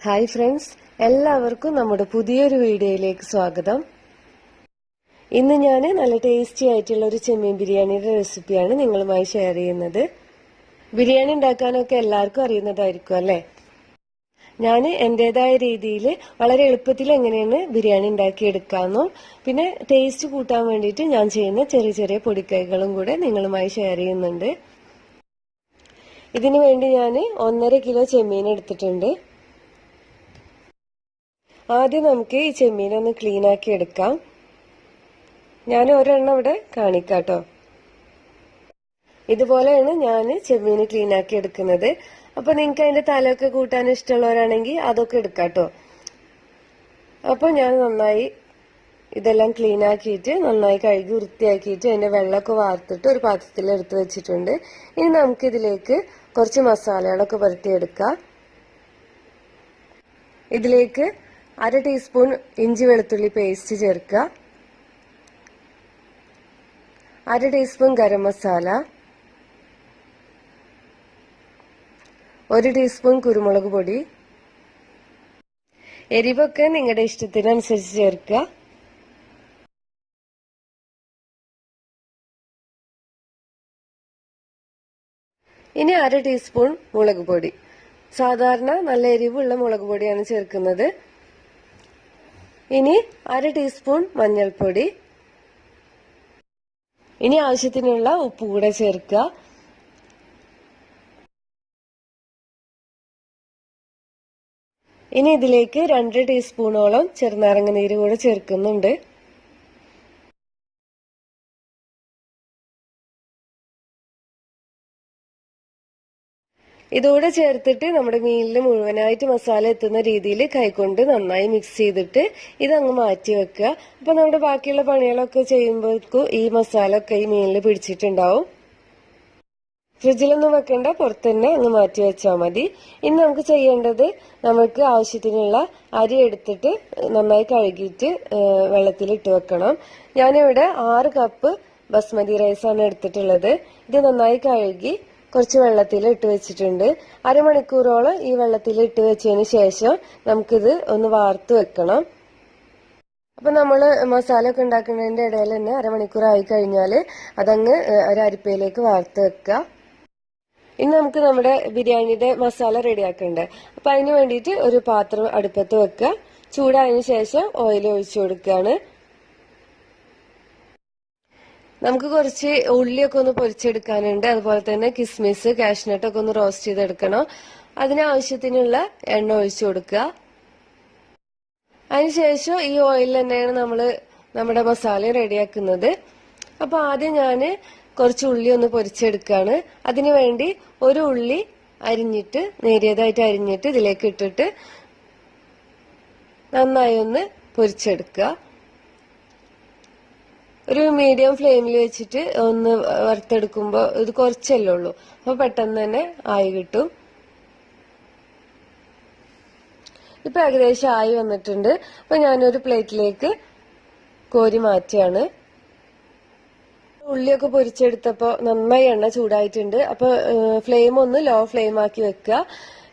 Hi friends, എല്ലാവർക്കും നമ്മുടെ പുതിയൊരു വീഡിയോയിലേക്ക് സ്വാഗതം. ഇന്ന് ഞാൻ നല്ല ടേസ്റ്റി ആയിട്ടുള്ള ഒരു ചെമ്മീൻ ബിരിയാണിയുടെ റെസിപ്പിയാണ് നിങ്ങളുമായി ഷെയർ ചെയ്യുന്നത്. ബിരിയാണി ഉണ്ടാക്കാനൊക്കെ എല്ലാവർക്കും അറിയുന്നതായിരിക്കും അല്ലേ? ഞാൻ എൻ്റെതായ രീതിയിൽ വളരെ എളുപ്പത്തിൽ എങ്ങനെയാണ് ബിരിയാണി ഉണ്ടാക്കിയെടുക്കാമെന്നും പിന്നെ ടേസ്റ്റ് കൂട്ടാൻ വേണ്ടിയിട്ട് ഞാൻ ചെയ്യുന്ന ചെറിയ ചെറിയ പൊടിക്കൈകളും കൂടെ നിങ്ങളുമായി ഷെയർ ചെയ്യുന്നുണ്ട്. ഇതിനു വേണ്ടി ഞാൻ 1.5 കിലോ ചെമ്മീൻ എടുത്തിട്ടുണ്ട്. ആദ്യം നമുക്ക് ഈ ചെമ്മീനൊന്ന് ക്ലീൻ ആക്കി എടുക്കാം. ഞാൻ ഒരെണ്ണം ഇവിടെ കാണിക്കാട്ടോ. ഇതുപോലെയാണ് ഞാൻ ചെമ്മീൻ ക്ലീൻ ആക്കി എടുക്കുന്നത്. അപ്പൊ നിങ്ങൾക്ക് അതിന്റെ തലയൊക്കെ കൂട്ടാൻ ഇഷ്ടമുള്ളവരാണെങ്കിൽ അതൊക്കെ എടുക്കാട്ടോ. അപ്പൊ ഞാൻ നന്നായി ഇതെല്ലാം ക്ലീൻ ആക്കിയിട്ട് നന്നായി കഴുകി വൃത്തിയാക്കിയിട്ട് അതിന്റെ വെള്ളമൊക്കെ വാർത്തിട്ട് ഒരു പാത്രത്തിൽ എടുത്ത് വെച്ചിട്ടുണ്ട്. ഇനി നമുക്ക് ഇതിലേക്ക് കുറച്ച് മസാലകളൊക്കെ പുരട്ടിയെടുക്കാം. ഇതിലേക്ക് 1/2 ടീസ്പൂൺ ഇഞ്ചി വെളുത്തുള്ളി പേസ്റ്റ് ചേർക്കുക, 1/2 ടീസ്പൂൺ ഗരം മസാല, 1 ടീസ്പൂൺ കുരുമുളക് പൊടി. എരിവൊക്കെ നിങ്ങളുടെ ഇഷ്ടത്തിനനുസരിച്ച് ചേർക്കുക. ഇനി 1/2 ടീസ്പൂൺ മുളക് പൊടി. സാധാരണ നല്ല എരിവുള്ള മുളക് പൊടിയാണ് ചേർക്കുന്നത്. ഇനി 1/2 ടീസ്പൂൺ മഞ്ഞൾപ്പൊടി. ഇനി ആവശ്യത്തിനുള്ള ഉപ്പ് കൂടെ ചേർക്കുക. ഇനി ഇതിലേക്ക് 2 ടീസ്പൂണോളം ചെറുനാരങ്ങ നീര് കൂടെ ചേർക്കുന്നുണ്ട്. ഇതോടെ ചേർത്തിട്ട് നമ്മുടെ മീനിൽ മുഴുവനായിട്ട് മസാല എത്തുന്ന രീതിയിൽ കൈകൊണ്ട് നന്നായി മിക്സ് ചെയ്തിട്ട് ഇതങ്ങ് മാറ്റി വെക്കുക. അപ്പൊ നമ്മുടെ ബാക്കിയുള്ള പണികളൊക്കെ ചെയ്യുമ്പോഴേക്കും ഈ മസാല ഒക്കെ ഈ മീനിൽ പിടിച്ചിട്ടുണ്ടാവും. ഫ്രിഡ്ജിലൊന്നും വെക്കേണ്ട, പുറത്ത് തന്നെ അങ്ങ് മാറ്റി വെച്ചാൽ മതി. ഇനി നമുക്ക് ചെയ്യേണ്ടത്, നമുക്ക് ആവശ്യത്തിനുള്ള അരി എടുത്തിട്ട് നന്നായി കഴുകിയിട്ട് വെള്ളത്തിൽ ഇട്ട് വെക്കണം. ഞാനിവിടെ 6 കപ്പ് ബസ്മതി റൈസ് ആണ് എടുത്തിട്ടുള്ളത്. ഇത് നന്നായി കഴുകി കുറച്ച് വെള്ളത്തിൽ ഇട്ട് വെച്ചിട്ടുണ്ട്. അരമണിക്കൂറോളം ഈ വെള്ളത്തിൽ ഇട്ട് വെച്ചതിന് ശേഷം നമുക്കിത് ഒന്ന് വാർത്ത് വെക്കണം. അപ്പൊ നമ്മള് മസാല ഒക്കെ ഉണ്ടാക്കുന്നതിന്റെ ഇടയിൽ തന്നെ അരമണിക്കൂർ ആയി കഴിഞ്ഞാൽ അതങ്ങ് ഒരു അരിപ്പയിലേക്ക് വാർത്ത് വെക്കുക. ഇനി നമുക്ക് നമ്മുടെ ബിരിയാണിയുടെ മസാല റെഡിയാക്കണ്ടേ. അപ്പൊ അതിന് വേണ്ടിയിട്ട് ഒരു പാത്രം അടുപ്പത്ത് വെക്കുക. ചൂടായതിനു ശേഷം ഓയിൽ ഒഴിച്ചു കൊടുക്കുകയാണ്. നമുക്ക് കുറച്ച് ഉള്ളിയൊക്കെ ഒന്ന് പൊരിച്ചെടുക്കാനുണ്ട്. അതുപോലെ തന്നെ കിസ്മിസ്, കാഷ്നട്ട് ഒക്കെ ഒന്ന് റോസ്റ്റ് ചെയ്തെടുക്കണം. അതിനാവശ്യത്തിനുള്ള എണ്ണ ഒഴിച്ചു കൊടുക്കുക. അതിനുശേഷം ഈ ഓയിൽ തന്നെയാണ് നമ്മുടെ മസാല റെഡിയാക്കുന്നത്. അപ്പൊ ആദ്യം ഞാൻ കുറച്ച് ഉള്ളി ഒന്ന് പൊരിച്ചെടുക്കുകയാണ്. അതിനു വേണ്ടി ഒരു ഉള്ളി അരിഞ്ഞിട്ട് നേരിയതായിട്ട് അരിഞ്ഞിട്ട് ഇതിലേക്ക് ഇട്ടിട്ട് നന്നായി ഒന്ന് പൊരിച്ചെടുക്കുക. ഒരു മീഡിയം ഫ്ലെയിമിൽ വെച്ചിട്ട് ഒന്ന് വറുത്തെടുക്കുമ്പോൾ ഇത് കുറച്ചല്ലേ ഉള്ളൂ, അപ്പൊ പെട്ടെന്ന് തന്നെ ആയി കിട്ടും. ഇപ്പൊ ഏകദേശം ആയി വന്നിട്ടുണ്ട്. അപ്പൊ ഞാനൊരു പ്ലേറ്റിലേക്ക് കോരി മാറ്റുകയാണ്. ഉള്ളിയൊക്കെ പൊരിച്ചെടുത്തപ്പോ നന്നായി എണ്ണ ചൂടായിട്ടുണ്ട്. അപ്പൊ ഫ്ലെയിം ഒന്ന് ലോ ഫ്ലെയിം ആക്കി വെക്കുക.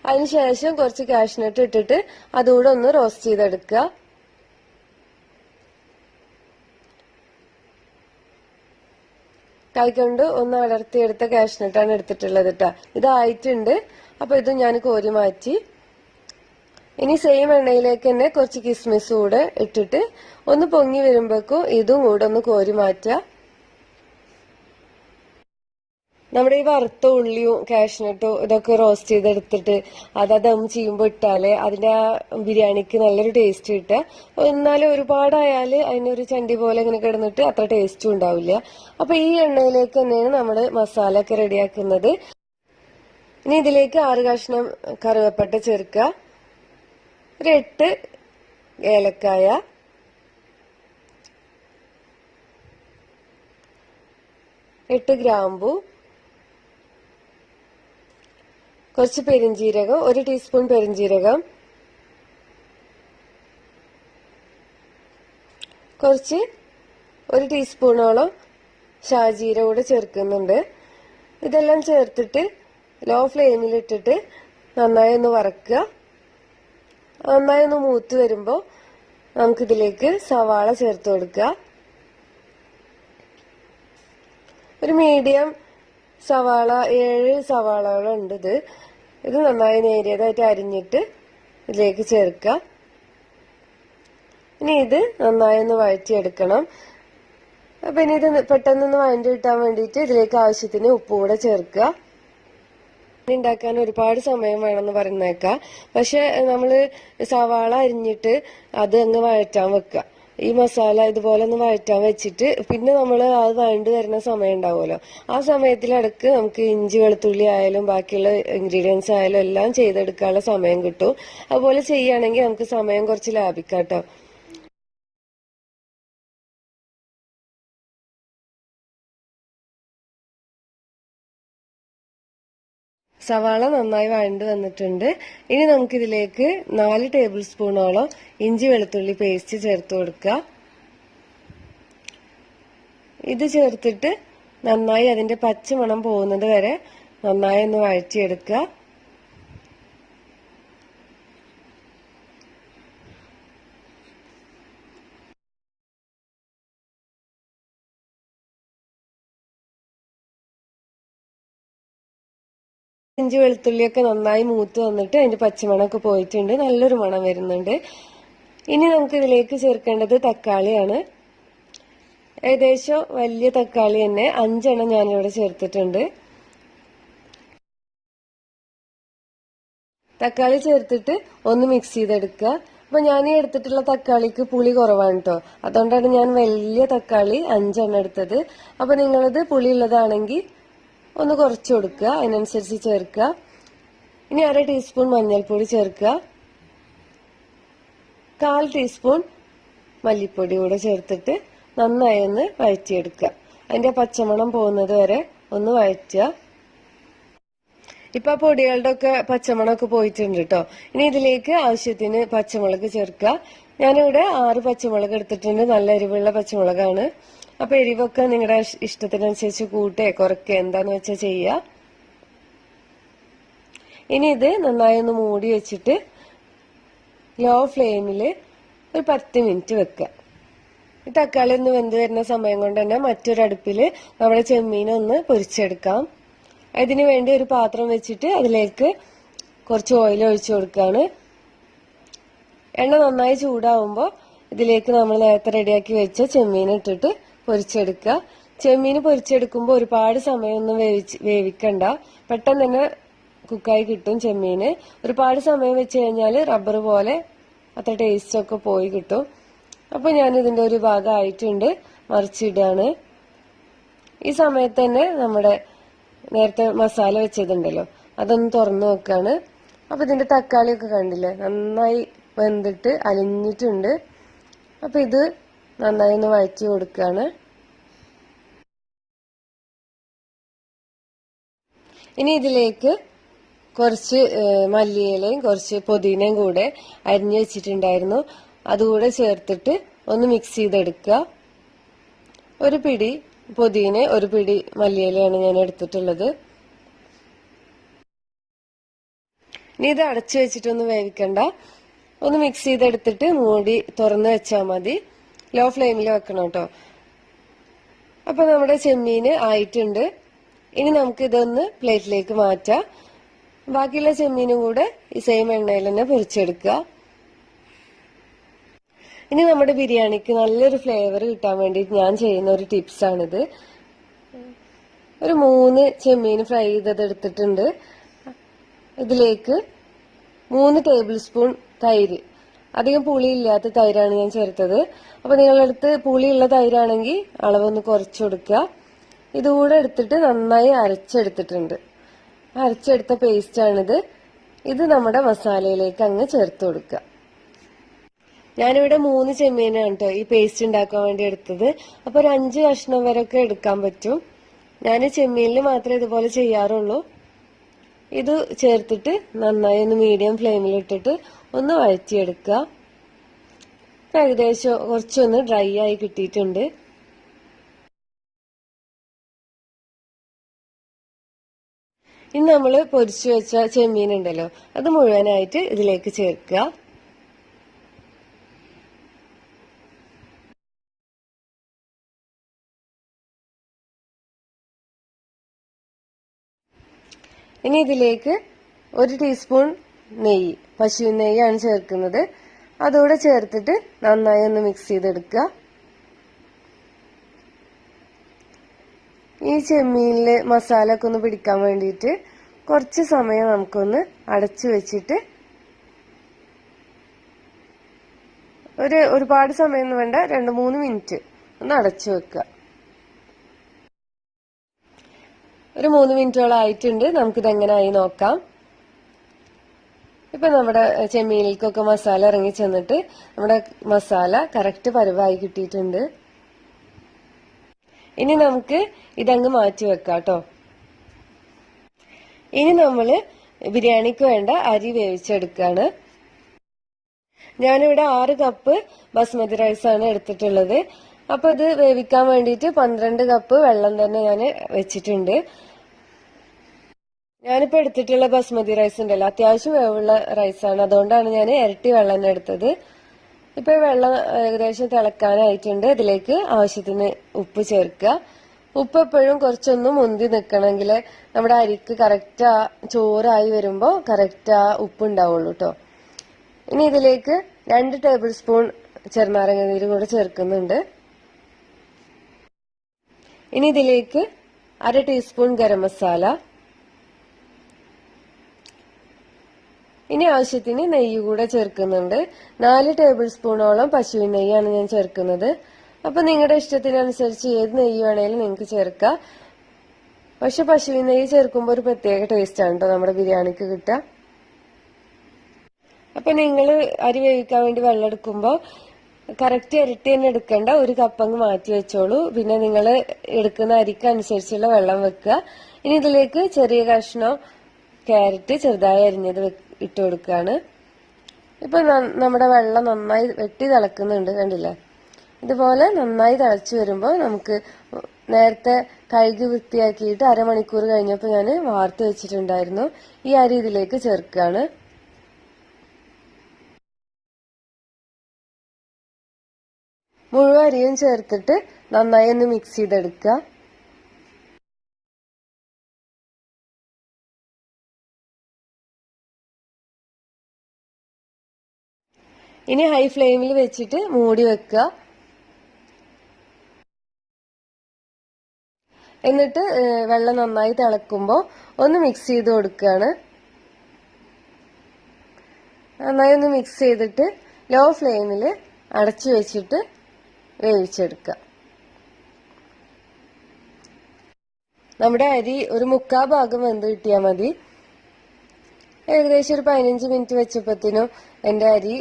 അതിനുശേഷം കുറച്ച് കാഷ്നട്ട് ഇട്ടിട്ട് അതുകൂടെ ഒന്ന് റോസ്റ്റ് ചെയ്തെടുക്കുക. കൈകൊണ്ട് ഒന്ന് അടർത്തിയെടുത്ത കാഷ്നട്ടാണ് എടുത്തിട്ടുള്ളത് കേട്ടോ. ഇതായിട്ടുണ്ട്. അപ്പൊ ഇത് ഞാൻ കോരി മാറ്റി. ഇനി സെയിം എണ്ണയിലേക്ക് തന്നെ കുറച്ച് കിസ്മിസ് കൂടെ ഇട്ടിട്ട് ഒന്ന് പൊങ്ങി വരുമ്പോഴേക്കും ഇതും കൂടെ ഒന്ന് കോരി മാറ്റുക. നമ്മുടെ ഈ വറുത്ത ഉള്ളിയും കാഷ്നട്ടും ഇതൊക്കെ റോസ്റ്റ് ചെയ്തെടുത്തിട്ട് അത് ദം ചെയ്യുമ്പോൾ ഇട്ടാല് അതിന്റെ ആ ബിരിയാണിക്ക് നല്ലൊരു ടേസ്റ്റ് കിട്ടുക. എന്നാലും ഒരുപാടായാല് അതിനൊരു ചണ്ടി പോലെ ഇങ്ങനെ കിടന്നിട്ട് അത്ര ടേസ്റ്റും ഉണ്ടാവില്ല. അപ്പൊ ഈ എണ്ണയിലേക്ക് തന്നെയാണ് നമ്മൾ മസാല ഒക്കെ റെഡിയാക്കുന്നത്. ഇനി ഇതിലേക്ക് 6 കഷ്ണം കറുവപ്പട്ട ചേർക്കുക, ഒരു 8 ഏലക്കായ, 8 ഗ്രാമ്പു, കുറച്ച് പെരിഞ്ജീരകം, 1 ടീസ്പൂൺ പെരിഞ്ജീരകം, കുറച്ച് 1 ടീസ്പൂണോളം ഷാജീര കൂടെ ചേർക്കുന്നുണ്ട്. ഇതെല്ലാം ചേർത്തിട്ട് ലോ ഫ്ലെയിമിൽ ഇട്ടിട്ട് നന്നായി ഒന്ന് വറക്കുക. നന്നായി ഒന്ന് മൂത്ത് വരുമ്പോൾ നമുക്കിതിലേക്ക് സവാള ചേർത്ത് കൊടുക്കുക. ഒരു മീഡിയം സവാള 7 സവാളകളുണ്ട്. ഇത് നന്നായി നേരിയതായിട്ട് അരിഞ്ഞിട്ട് ഇതിലേക്ക് ചേർക്കുക. ഇനി ഇത് നന്നായി ഒന്ന് വഴറ്റിയെടുക്കണം. അപ്പൊ ഇനി ഇത് പെട്ടെന്നൊന്ന് വഴറ്റി കിട്ടാൻ വേണ്ടിയിട്ട് ഇതിലേക്ക് ആവശ്യത്തിന് ഉപ്പ് കൂടെ ചേർക്കുക. ഉണ്ടാക്കാൻ ഒരുപാട് സമയം വേണമെന്ന് പറയുന്നേക്കാം. പക്ഷെ നമ്മള് സവാള അരിഞ്ഞിട്ട് അത് അങ്ങ് വഴറ്റാൻ വെക്കുക. ഈ മസാല ഇതുപോലെ ഒന്ന് വഴറ്റാൻ വെച്ചിട്ട് പിന്നെ നമ്മൾ അത് വഴണ്ട് വരുന്ന സമയം ഉണ്ടാവുമല്ലോ, ആ സമയത്തിലിടക്ക് നമുക്ക് ഇഞ്ചി വെളുത്തുള്ളി ആയാലും ബാക്കിയുള്ള ഇൻഗ്രീഡിയൻസ് ആയാലും എല്ലാം ചെയ്തെടുക്കാനുള്ള സമയം കിട്ടും. അതുപോലെ ചെയ്യുകയാണെങ്കിൽ നമുക്ക് സമയം കുറച്ച് ലാഭിക്കാം കേട്ടോ. സവാള നന്നായി വഴണ്ട് വന്നിട്ടുണ്ട്. ഇനി നമുക്കിതിലേക്ക് 4 ടേബിൾ സ്പൂണോളം ഇഞ്ചി വെളുത്തുള്ളി പേസ്റ്റ് ചേർത്ത് കൊടുക്കുക. ഇത് ചേർത്തിട്ട് നന്നായി അതിന്റെ പച്ചമണം പോകുന്നത് വരെ നന്നായി ഒന്ന് വഴറ്റിയെടുക്കുക. ഇഞ്ചി വെളുത്തുള്ളിയൊക്കെ നന്നായി മൂത്ത് വന്നിട്ട് അതിന്റെ പച്ചമണമൊക്കെ പോയിട്ടുണ്ട്, നല്ലൊരു മണം വരുന്നുണ്ട്. ഇനി നമുക്ക് ഇതിലേക്ക് ചേർക്കേണ്ടത് തക്കാളിയാണ്. ഏകദേശം വലിയ തക്കാളി തന്നെ 5 എണ്ണം ഞാനിവിടെ ചേർത്തിട്ടുണ്ട്. തക്കാളി ചേർത്തിട്ട് ഒന്ന് മിക്സ് ചെയ്തെടുക്കുക. അപ്പൊ ഞാൻ ഈ എടുത്തിട്ടുള്ള തക്കാളിക്ക് പുളി കുറവാണ് കേട്ടോ, അതുകൊണ്ടാണ് ഞാൻ വലിയ തക്കാളി 5 എണ്ണം എടുത്തത്. അപ്പൊ നിങ്ങളത് പുളി ഉള്ളതാണെങ്കിൽ ഒന്ന് കുറച്ച് കൊടുക്കുക, അതിനനുസരിച്ച് ചേർക്കുക. ഇനി 1/2 ടീസ്പൂൺ മഞ്ഞൾപ്പൊടി ചേർക്കുക. 1/4 ടീസ്പൂൺ മല്ലിപ്പൊടി കൂടെ ചേർത്തിട്ട് നന്നായി ഒന്ന് വഴറ്റിയെടുക്കുക. അതിന്റെ പച്ചമണം പോകുന്നത് വരെ ഒന്ന് വഴറ്റുക. ഇപ്പൊ പൊടികളുടെ ഒക്കെ പച്ചമണമൊക്കെ പോയിട്ടുണ്ട് കേട്ടോ. ഇനി ഇതിലേക്ക് ആവശ്യത്തിന് പച്ചമുളക് ചേർക്കുക. ഞാനിവിടെ 6 പച്ചമുളക് എടുത്തിട്ടുണ്ട്, നല്ല എരിവുള്ള പച്ചമുളകാണ്. അപ്പൊ എരിവൊക്കെ നിങ്ങളുടെ ഇഷ്ടത്തിനനുസരിച്ച് കൂട്ടേ കുറയ്ക്കേ എന്താന്ന് വെച്ചാൽ ചെയ്യുക. ഇനി ഇത് നന്നായി ഒന്ന് മൂടി വെച്ചിട്ട് ലോ ഫ്ലെയിമിൽ ഒരു 10 മിനിറ്റ് വെക്കുക. ഈ തക്കാളി ഒന്ന് വെന്ത് വരുന്ന സമയം കൊണ്ട് തന്നെ മറ്റൊരടുപ്പിൽ നമ്മുടെ ചെമ്മീനൊന്ന് പൊരിച്ചെടുക്കാം. ഇതിനു വേണ്ടി ഒരു പാത്രം വെച്ചിട്ട് അതിലേക്ക് കുറച്ച് ഓയിൽ ഒഴിച്ചു കൊടുക്കുകയാണ്. എണ്ണ നന്നായി ചൂടാവുമ്പോൾ ഇതിലേക്ക് നമ്മൾ നേരത്തെ റെഡിയാക്കി വെച്ച ചെമ്മീൻ ഇട്ടിട്ട് പൊരിച്ചെടുക്കുക. ചെമ്മീൻ പൊരിച്ചെടുക്കുമ്പോൾ ഒരുപാട് സമയമൊന്നും വേവിക്കണ്ട, പെട്ടെന്ന് തന്നെ കുക്കായി കിട്ടും ചെമ്മീന്. ഒരുപാട് സമയം വെച്ച് കഴിഞ്ഞാൽ റബ്ബർ പോലെ അത്ര ടേസ്റ്റ് ഒക്കെ പോയി കിട്ടും. അപ്പൊ ഞാൻ ഇതിന്റെ ഒരു ഭാഗം ആയിട്ടുണ്ട്, മറിച്ചിടാണ്. ഈ സമയത്ത് തന്നെ നമ്മുടെ നേരത്തെ മസാല വെച്ചതുണ്ടല്ലോ അതൊന്ന് തുറന്നു വെക്കാണ്. അപ്പൊ ഇതിന്റെ തക്കാളിയൊക്കെ കണ്ടില്ലേ, നന്നായി വെന്തിട്ട് അലിഞ്ഞിട്ടുണ്ട്. അപ്പൊ ഇത് നന്നായി ഒന്ന് വഴറ്റി കൊടുക്കുകയാണ്. ഇനി ഇതിലേക്ക് കുറച്ച് മല്ലിയിലയും കുറച്ച് പുതിനയും കൂടെ അരിഞ്ഞു വെച്ചിട്ടുണ്ടായിരുന്നു, അതുകൂടെ ചേർത്തിട്ട് ഒന്ന് മിക്സ് ചെയ്തെടുക്കുക. ഒരു പിടി പുതിന, ഒരു പിടി മല്ലിയിലയാണ് ഞാൻ എടുത്തിട്ടുള്ളത്. ഇനി ഇത് അടച്ചു വെച്ചിട്ടൊന്ന് വേവിക്കണ്ട, ഒന്ന് മിക്സ് ചെയ്തെടുത്തിട്ട് മൂടി തുറന്ന് വെച്ചാൽ മതി. ലോ ഫ്ലെയിമിൽ വെക്കണം കേട്ടോ. അപ്പൊ നമ്മുടെ ചെമ്മീന് ആയിട്ടുണ്ട്. ഇനി നമുക്ക് ഇതൊന്ന് പ്ലേറ്റിലേക്ക് മാറ്റാം. ബാക്കിയുള്ള ചെമ്മീനും കൂടെ ഈ സെയിം എണ്ണയിൽ തന്നെ പൊരിച്ചെടുക്കുക. ഇനി നമ്മുടെ ബിരിയാണിക്ക് നല്ലൊരു ഫ്ലേവർ കിട്ടാൻ വേണ്ടി ഞാൻ ചെയ്യുന്ന ഒരു ടിപ്സ് ആണിത്. ഒരു 3 ചെമ്മീൻ ഫ്രൈ ചെയ്തത് എടുത്തിട്ടുണ്ട്. ഇതിലേക്ക് 3 ടേബിൾ സ്പൂൺ തൈര്, അധികം പുളിയില്ലാത്ത തൈരാണ് ഞാൻ ചേർത്തത്. അപ്പൊ നിങ്ങളുടെ അടുത്ത് പുളിയുള്ള തൈരാണെങ്കിൽ അളവൊന്ന് കുറച്ച് കൊടുക്കുക. ഇതുകൂടെ എടുത്തിട്ട് നന്നായി അരച്ചെടുത്തിട്ടുണ്ട്. അരച്ചെടുത്ത പേസ്റ്റ് ആണിത്. ഇത് നമ്മുടെ മസാലയിലേക്ക് അങ്ങ് ചേർത്ത് കൊടുക്കുക. ഞാനിവിടെ 3 ചെമ്മീനാണ് കേട്ടോ ഈ പേസ്റ്റ് ഉണ്ടാക്കാൻ വേണ്ടി എടുത്തത്. അപ്പൊ ഒരു 5 കഷ്ണം വരെയൊക്കെ എടുക്കാൻ പറ്റും. ഞാൻ ചെമ്മീനിൽ മാത്രമേ ഇതുപോലെ ചെയ്യാറുള്ളൂ. ഇത് ചേർത്തിട്ട് നന്നായി ഒന്ന് മീഡിയം ഫ്ലെയിമിൽ ഇട്ടിട്ട് ഒന്ന് വഴറ്റിയെടുക്കുക. ഏകദേശം കുറച്ചൊന്ന് ഡ്രൈ ആയി കിട്ടിയിട്ടുണ്ട്. ഇനി നമ്മൾ പൊരിച്ചു വെച്ച ചെമ്മീൻ ഉണ്ടല്ലോ അത് മുഴുവനായിട്ട് ഇതിലേക്ക് ചേർക്കുക. ഇനി ഇതിലേക്ക് 1 ടീസ്പൂൺ നെയ്യ്, പശു നെയ്യാണ് ചേർക്കുന്നത്. അതുകൂടെ ചേർത്തിട്ട് നന്നായി ഒന്ന് മിക്സ് ചെയ്തെടുക്കുക. ഈ ചെമ്മീനില് മസാല ഒക്കെ ഒന്ന് പിടിക്കാൻ വേണ്ടിയിട്ട് കുറച്ച് സമയം നമുക്കൊന്ന് അടച്ചു വെച്ചിട്ട്, ഒരുപാട് സമയമൊന്നും വേണ്ട, 2-3 മിനിറ്റ് ഒന്ന് അടച്ചു വെക്കുക. ഒരു 3 മിനിറ്റോളം ആയിട്ടുണ്ട്. നമുക്കിതെങ്ങനായി നോക്കാം. ഇപ്പൊ നമ്മുടെ ചെമ്മീനിലേക്കൊക്കെ മസാല ഇറങ്ങി ചെന്നിട്ട് നമ്മുടെ മസാല കറക്റ്റ് പരുവായി കിട്ടിയിട്ടുണ്ട്. ഇനി നമുക്ക് ഇതങ്ങ് മാറ്റി വെക്കാം കേട്ടോ. ഇനി നമ്മള് ബിരിയാണിക്ക് വേണ്ട അരി വേവിച്ചെടുക്കാണ്. ഞാനിവിടെ 6 കപ്പ് ബസ്മതി റൈസ് ആണ് എടുത്തിട്ടുള്ളത്. അപ്പൊ ഇത് വേവിക്കാൻ വേണ്ടിയിട്ട് 12 കപ്പ് വെള്ളം തന്നെ ഞാൻ വെച്ചിട്ടുണ്ട്. ഞാനിപ്പോ എടുത്തിട്ടുള്ള ബസ്മതി റൈസ് ഉണ്ടല്ലോ, അത്യാവശ്യം വേവുള്ള റൈസാണ്. അതുകൊണ്ടാണ് ഞാൻ ഇരട്ടി വെള്ളം തന്നെ എടുത്തത്. ഇപ്പൊ വെള്ളം ഏകദേശം തിളക്കാനായിട്ടുണ്ട്. ഇതിലേക്ക് ആവശ്യത്തിന് ഉപ്പ് ചേർക്കുക. ഉപ്പ് എപ്പോഴും കുറച്ചൊന്നും മുന്തി നിൽക്കണമെങ്കിൽ നമ്മുടെ അരിക്ക് കറക്റ്റ് ആ ചോറായി വരുമ്പോൾ കറക്റ്റ് ആ ഉപ്പ് ഉണ്ടാവുള്ളൂ കേട്ടോ. ഇനി ഇതിലേക്ക് 2 ടേബിൾ സ്പൂൺ ചെറുനാരങ്ങ നീര് കൂടെ ചേർക്കുന്നുണ്ട്. ഇനി ഇതിലേക്ക് 1/2 ടീസ്പൂൺ ഗരം മസാല. ഇനി ആവശ്യത്തിന് നെയ്യ് കൂടെ ചേർക്കുന്നുണ്ട്. 4 ടേബിൾ സ്പൂണോളം പശുവിൻ നെയ്യാണ് ഞാൻ ചേർക്കുന്നത്. അപ്പൊ നിങ്ങളുടെ ഇഷ്ടത്തിനനുസരിച്ച് ഏത് നെയ്യ് വേണേലും നിങ്ങൾക്ക് ചേർക്കാം. പക്ഷെ പശുവിൻ നെയ്യ് ചേർക്കുമ്പോൾ ഒരു പ്രത്യേക ടേസ്റ്റ് ആണ് കേട്ടോ നമ്മുടെ ബിരിയാണിക്ക് കിട്ടുക. അപ്പൊ നിങ്ങൾ അരി വേവിക്കാൻ വേണ്ടി വെള്ളം എടുക്കുമ്പോൾ കറക്റ്റ് ഇരട്ടി തന്നെ എടുക്കണ്ട, 1 കപ്പങ്ങ് മാറ്റി വെച്ചോളൂ. പിന്നെ നിങ്ങൾ എടുക്കുന്ന അരിക്ക് അനുസരിച്ചുള്ള വെള്ളം വെക്കുക. ഇനി ഇതിലേക്ക് ചെറിയ കഷ്ണം ക്യാരറ്റ് ചെറുതായി അരിഞ്ഞത് ഇട്ട് കൊടുക്കുകയാണ്. ഇപ്പൊ നമ്മുടെ വെള്ളം നന്നായി വെട്ടി തിളക്കുന്നുണ്ട്, കണ്ടില്ലേ? ഇതുപോലെ നന്നായി തിളച്ചു വരുമ്പോൾ നമുക്ക് നേരത്തെ കഴുകി വൃത്തിയാക്കിയിട്ട് അരമണിക്കൂർ കഴിഞ്ഞപ്പോൾ ഞാൻ വാർത്ത് വെച്ചിട്ടുണ്ടായിരുന്നു. ഈ അരി ഇതിലേക്ക് ചേർക്കുകയാണ്. മുഴുവൻ അരിയും ചേർത്തിട്ട് നന്നായി ഒന്ന് മിക്സ് ചെയ്തെടുക്കുക. ഇനി ഹൈ ഫ്ലെയിമിൽ വെച്ചിട്ട് മൂടി വെക്കുക. എന്നിട്ട് വെള്ളം നന്നായി തിളക്കുമ്പോൾ ഒന്ന് മിക്സ് ചെയ്ത് കൊടുക്കുകയാണ്. നന്നായി ഒന്ന് മിക്സ് ചെയ്തിട്ട് ലോ ഫ്ലെയിമിൽ അടച്ചു വെച്ചിട്ട് വേവിച്ചെടുക്കുക. നമ്മുടെ അരി ഒരു 3/4 ഭാഗം വെന്ത് കിട്ടിയാൽ മതി. ഏകദേശം ഒരു 15 മിനിറ്റ് വെച്ചപ്പോഴത്തേനും എൻ്റെ അരി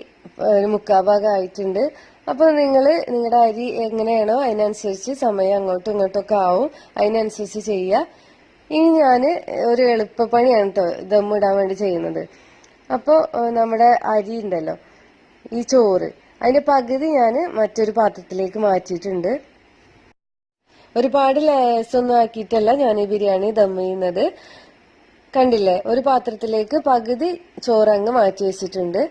ഒരു 3/4 ഭാഗം ആയിട്ടുണ്ട്. അപ്പോൾ നിങ്ങളുടെ അരി എങ്ങനെയാണോ അതിനനുസരിച്ച് സമയം അങ്ങോട്ടും ഇങ്ങോട്ടൊക്കെ ആവും, അതിനനുസരിച്ച് ചെയ്യുക. ഇനി ഞാൻ ഒരു എളുപ്പപ്പണിയാണ് കേട്ടോ ദമ്മിടാൻ വേണ്ടി ചെയ്യുന്നത്. അപ്പോൾ നമ്മുടെ അരി ഉണ്ടല്ലോ, ഈ ചോറ്, അതിന്റെ പകുതി ഞാൻ മറ്റൊരു പാത്രത്തിലേക്ക് മാറ്റിയിട്ടുണ്ട്. ഒരുപാട് ലേയേഴ്സ് ഒന്നും ആക്കിയിട്ടല്ല ഞാൻ ഈ ബിരിയാണി ദം ചെയ്യുന്നത്. കണ്ടില്ലേ, ഒരു പാത്രത്തിലേക്ക് പകുതി ചോറങ്ങ് മാറ്റി വെച്ചിട്ടുണ്ട്.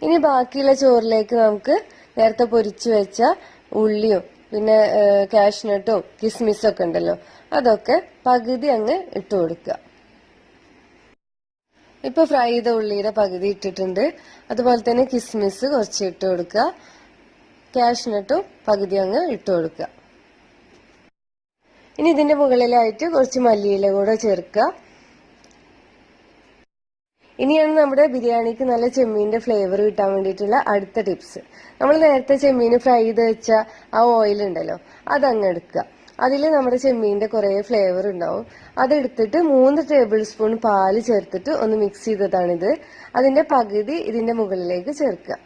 ഇനി ബാക്കിയുള്ള ചോറിലേക്ക് നമുക്ക് നേരത്തെ പൊരിച്ചു വെച്ച ഉള്ളിയും പിന്നെ കാഷ്നട്ടും കിസ്മിസും ഒക്കെ ഉണ്ടല്ലോ, അതൊക്കെ പകുതി അങ്ങ് ഇട്ട് കൊടുക്കുക. ഇപ്പൊ ഫ്രൈ ചെയ്ത ഉള്ളിയുടെ പകുതി ഇട്ടിട്ടുണ്ട്. അതുപോലെ തന്നെ കിസ്മിസ് കുറച്ച് ഇട്ട് കൊടുക്കുക. കാഷ്നട്ടും പകുതി അങ്ങ് ഇട്ട് കൊടുക്കുക. ഇനി ഇതിന്റെ മുകളിലായിട്ട് കുറച്ച് മല്ലിയില കൂടെ ചേർക്കുക. ഇനിയാണ് നമ്മുടെ ബിരിയാണിക്ക് നല്ല ചെമ്മീന്റെ ഫ്ലേവർ കിട്ടാൻ വേണ്ടിയിട്ടുള്ള അടുത്ത ടിപ്സ്. നമ്മൾ നേരത്തെ ചെമ്മീൻ ഫ്രൈ ചെയ്ത് വെച്ച ആ ഓയിൽ ഉണ്ടല്ലോ, അതങ്ങ് എടുക്കുക. അതിൽ നമ്മുടെ ചെമ്മീന്റെ കുറെ ഫ്ലേവർ ഉണ്ടാവും. അതെടുത്തിട്ട് 3 ടേബിൾ സ്പൂൺ പാല് ചേർത്തിട്ട് ഒന്ന് മിക്സ് ചെയ്തതാണിത്. അതിന്റെ പകുതി ഇതിന്റെ മുകളിലേക്ക് ചേർക്കുക.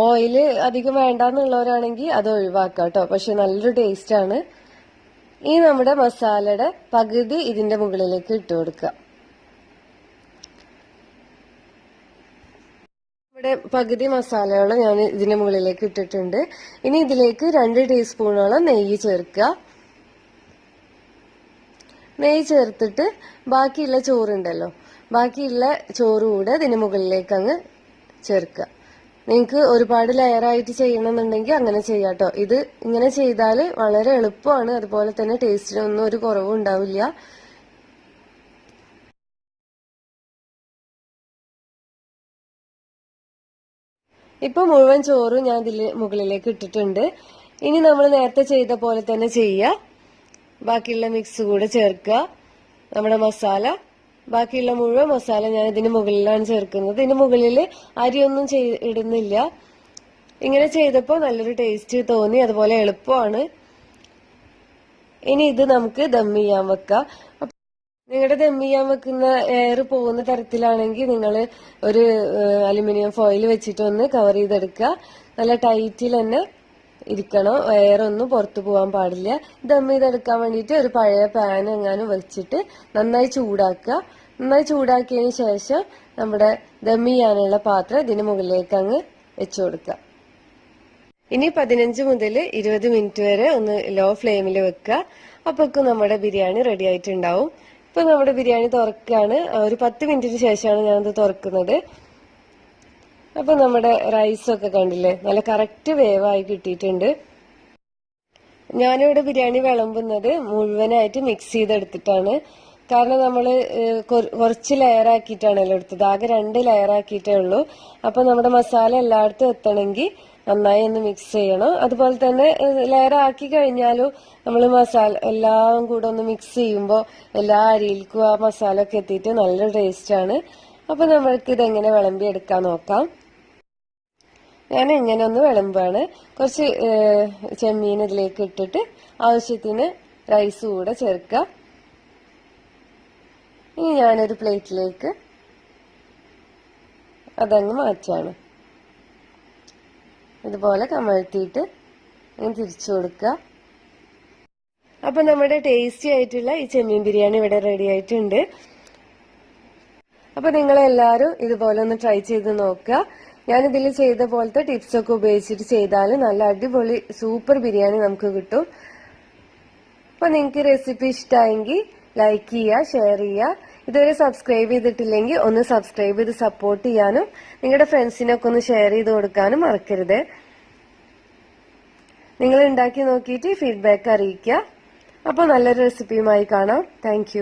ഓയില് അധികം വേണ്ടെന്നുള്ളവരാണെങ്കിൽ അത് ഒഴിവാക്കാം കേട്ടോ, പക്ഷെ നല്ലൊരു ടേസ്റ്റ് ആണ്. ഈ നമ്മുടെ മസാലയുടെ പകുതി ഇതിന്റെ മുകളിലേക്ക് ഇട്ട് കൊടുക്കുക. ഇവിടെ പകുതി മസാലയോളം ഞാൻ ഇതിന്റെ മുകളിലേക്ക് ഇട്ടിട്ടുണ്ട്. ഇനി ഇതിലേക്ക് 2 ടീസ്പൂണോളം നെയ്യ് ചേർക്കുക. നെയ്യ് ചേർത്തിട്ട് ബാക്കിയുള്ള ചോറുണ്ടല്ലോ, ബാക്കിയുള്ള ചോറ് കൂടെ ഇതിന് മുകളിലേക്ക് അങ്ങ് ചേർക്കുക. നിങ്ങൾക്ക് ഒരുപാട് ലെയറായിട്ട് ചെയ്യണമെന്നുണ്ടെങ്കിൽ അങ്ങനെ ചെയ്യാട്ടോ. ഇത് ഇങ്ങനെ ചെയ്താൽ വളരെ എളുപ്പമാണ്, അതുപോലെ തന്നെ ടേസ്റ്റിനൊന്നും ഒരു കുറവും ഉണ്ടാവില്ല. ഇപ്പൊ മുഴുവൻ ചോറും ഞാൻ ഇതിൽ മുകളിലേക്ക് ഇട്ടിട്ടുണ്ട്. ഇനി നമ്മൾ നേരത്തെ ചെയ്ത പോലെ തന്നെ ചെയ്യുക. ബാക്കിയുള്ള മിക്സ് കൂടെ ചേർക്കുക. നമ്മുടെ മസാല, ബാക്കിയുള്ള മുഴുവൻ മസാല ഞാൻ ഇതിന് മുകളിലാണ് ചേർക്കുന്നത്. ഇതിന് മുകളിൽ അരിയൊന്നും ഇടുന്നില്ല. ഇങ്ങനെ ചെയ്തപ്പോൾ നല്ലൊരു ടേസ്റ്റ് തോന്നി, അതുപോലെ എളുപ്പമാണ്. ഇനി ഇത് നമുക്ക് ദം ചെയ്യാൻ വെക്കാം. നിങ്ങളുടെ ദം ചെയ്യാൻ വെക്കുന്ന എയർ പോകുന്ന തരത്തിലാണെങ്കിൽ നിങ്ങൾ ഒരു അലുമിനിയം ഫോയിൽ വെച്ചിട്ടൊന്ന് കവർ ചെയ്തെടുക്കുക. നല്ല ടൈറ്റിൽ തന്നെ ഇരിക്കണം, എയർ ഒന്നും പുറത്തു പോകാൻ പാടില്ല. ദം ചെയ്തെടുക്കാൻ വേണ്ടിയിട്ട് ഒരു പഴയ പാൻ എങ്ങാനും വെച്ചിട്ട് നന്നായി ചൂടാക്കുക. നന്നായി ചൂടാക്കിയതിന് ശേഷം നമ്മുടെ ദം ചെയ്യാനുള്ള പാത്രം ഇതിന് മുകളിലേക്ക് അങ്ങ് വെച്ചു കൊടുക്കുക. ഇനി 15 മുതൽ 20 മിനിറ്റ് വരെ ഒന്ന് ലോ ഫ്ലെയിമിൽ വെക്കുക. അപ്പോഴേക്കും നമ്മുടെ ബിരിയാണി റെഡി ആയിട്ടുണ്ടാവും. ഇപ്പൊ നമ്മുടെ ബിരിയാണി തുറക്കുകയാണ്. ഒരു 10 മിനിറ്റിന് ശേഷമാണ് ഞാനത് തുറക്കുന്നത്. അപ്പൊ നമ്മുടെ റൈസൊക്കെ കണ്ടില്ലേ, നല്ല കറക്റ്റ് വേവായി കിട്ടിയിട്ടുണ്ട്. ഞാനിവിടെ ബിരിയാണി വിളമ്പുന്നത് മുഴുവനായിട്ട് മിക്സ് ചെയ്തെടുത്തിട്ടാണ്. കാരണം നമ്മള് കുറച്ച് ലെയർ ആക്കിയിട്ടാണല്ലോ എടുത്തത്, ആകെ 2 ലെയർ ആക്കിയിട്ടേ ഉള്ളൂ. അപ്പൊ നമ്മുടെ മസാല എല്ലായിടത്തും എത്തണമെങ്കിൽ നന്നായി ഒന്ന് മിക്സ് ചെയ്യണം. അതുപോലെ തന്നെ ലെയർ ആക്കി കഴിഞ്ഞാലും നമ്മൾ മസാല എല്ലാം കൂടെ ഒന്ന് മിക്സ് ചെയ്യുമ്പോൾ എല്ലാ അരിയിൽക്കും ആ മസാല ഒക്കെ എത്തിയിട്ട് നല്ല ടേസ്റ്റാണ്. അപ്പൊ നമ്മൾക്ക് ഇതെങ്ങനെ വിളമ്പി എടുക്കാൻ നോക്കാം. ഞാൻ ഇങ്ങനെ ഒന്ന് വിളമ്പാണ്. കുറച്ച് ചെമ്മീൻ ഇതിലേക്ക് ഇട്ടിട്ട് ആവശ്യത്തിന് റൈസ് കൂടെ ചേർക്കുക. ഇനി ഞാനൊരു പ്ലേറ്റിലേക്ക് അതങ്ങ് മാറ്റാണ്. ഇതുപോലെ കമഴ്ത്തിയിട്ട് തിരിച്ചു കൊടുക്കുക. അപ്പൊ നമ്മുടെ ടേസ്റ്റി ആയിട്ടുള്ള ഈ ചെമ്മീൻ ബിരിയാണി ഇവിടെ റെഡി ആയിട്ടുണ്ട്. അപ്പൊ നിങ്ങളെല്ലാവരും ഇതുപോലെ ഒന്ന് ട്രൈ ചെയ്ത് നോക്കുക. ഞാനിതിൽ ചെയ്ത പോലത്തെ ടിപ്സ് ഒക്കെ ഉപയോഗിച്ചിട്ട് ചെയ്താൽ നല്ല അടിപൊളി സൂപ്പർ ബിരിയാണി നമുക്ക് കിട്ടും. അപ്പൊ നിങ്ങൾക്ക് റെസിപ്പി ഇഷ്ടമായെങ്കിൽ ലൈക്ക് ചെയ്യുക, ഷെയർ ചെയ്യുക. ഇതുവരെ സബ്സ്ക്രൈബ് ചെയ്തിട്ടില്ലെങ്കിൽ ഒന്ന് സബ്സ്ക്രൈബ് ചെയ്ത് സപ്പോർട്ട് ചെയ്യാനും നിങ്ങളുടെ ഫ്രണ്ട്സിനൊക്കെ ഒന്ന് ഷെയർ ചെയ്ത് കൊടുക്കാനും മറക്കരുത്. നിങ്ങൾ ഉണ്ടാക്കി നോക്കിയിട്ട് ഫീഡ്ബാക്ക് അറിയിക്കുക. അപ്പോൾ നല്ലൊരു റെസിപ്പിയുമായി കാണാം. താങ്ക്